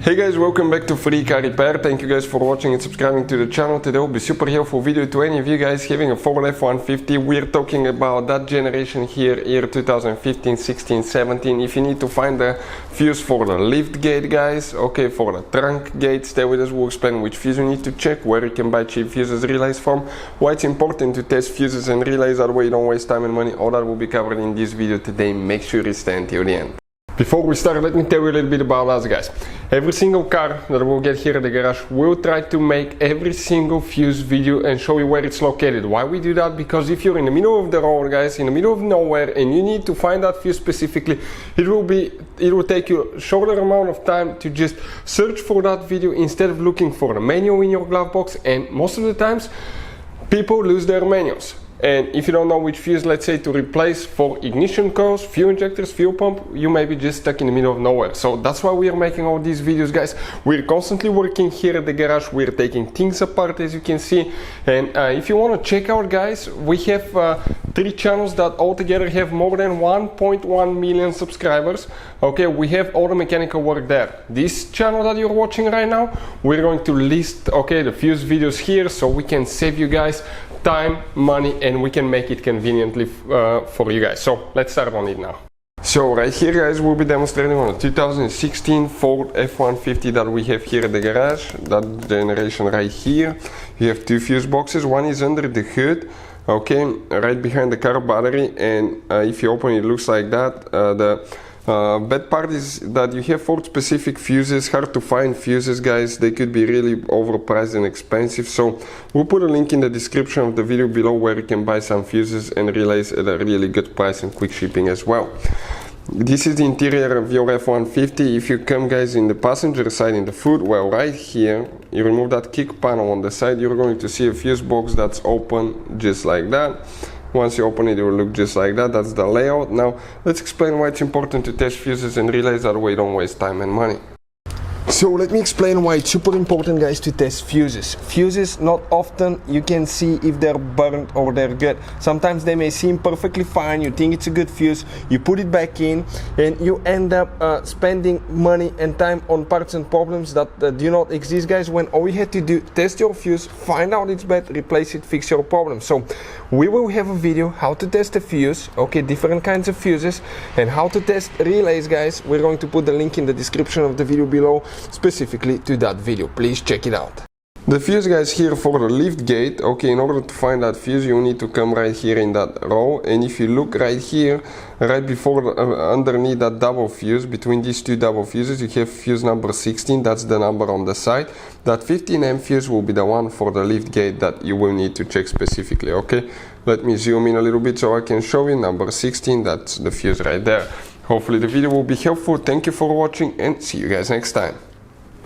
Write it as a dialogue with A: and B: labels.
A: Hey guys, welcome back to Free Car Repair. Thank you guys for watching and subscribing to the channel. Today will be super helpful video to any of you guys having a Ford F-150. We're talking about that generation here, year 2015, 16, 17. If you need to find the fuse for the lift gate, guys, okay, for the trunk gate, stay with us. We'll explain which fuse you need to check, where you can buy cheap fuses, relays from, why it's important to test fuses and relays, that way you don't waste time and money. All that will be covered in this video today. Make sure you stay until the end. Before we start, let me tell you a little bit about us, guys. Every single car that we'll get here at the garage, we'll try to make every single fuse video and show you where it's located. Why we do that? Because if you're in the middle of the road, guys, in the middle of nowhere, and you need to find that fuse specifically, it will take you a shorter amount of time to just search for that video instead of looking for the manual in your glove box. And most of the times, people lose their manuals. And if you don't know which fuse, let's say, to replace for ignition coils, fuel injectors, fuel pump, you may be just stuck in the middle of nowhere. So that's why we are making all these videos, guys. We're constantly working here at the garage. We're taking things apart, as you can see. And if you want to check out, guys, we have 3 channels that altogether have more than 1.1 million subscribers. Okay, we have all the mechanical work there. This channel that you're watching right now, we're going to list, okay, the fuse videos here, so we can save you guys time, money, and we can make it conveniently for you guys. So let's start on it now. So right here, guys, we'll be demonstrating on a 2016 Ford F-150 that we have here at the garage. That generation right here. You have 2 fuse boxes. One is under the hood, okay, right behind the car battery, and if you open it, looks like that. The bad part is that you have Ford specific fuses, hard to find fuses, guys. They could be really overpriced and expensive, so we'll put a link in the description of the video below where you can buy some fuses and relays at a really good price and quick shipping as well. This is the interior of your F-150. If you come, guys, in the passenger side in the footwell right here, you remove that kick panel on the side, you're going to see a fuse box that's open just like that. Once you open it, it will look just like that. That's the layout. Now, let's explain why it's important to test fuses and relays, that way you don't waste time and money. So let me explain why it's super important, guys, to test fuses. Fuses, not often you can see if they're burnt or they're good. Sometimes they may seem perfectly fine, you think it's a good fuse, you put it back in, and you end up spending money and time on parts and problems that do not exist, guys, when all you had to do, test your fuse, find out it's bad, replace it, fix your problem. So we will have a video how to test a fuse, okay, different kinds of fuses, and how to test relays, guys. We're going to put the link in the description of the video below, specifically to that video. Please check it out. The fuse, guys, here for the lift gate, okay, in order to find that fuse you need to come right here in that row, and if you look right here, right before underneath that double fuse, between these 2 double fuses, you have fuse number 16, that's the number on the side. That 15M fuse will be the one for the lift gate that you will need to check specifically, okay. Let me zoom in a little bit so I can show you. Number 16, that's the fuse right there. Hopefully the video will be helpful. Thank you for watching and see you guys next time.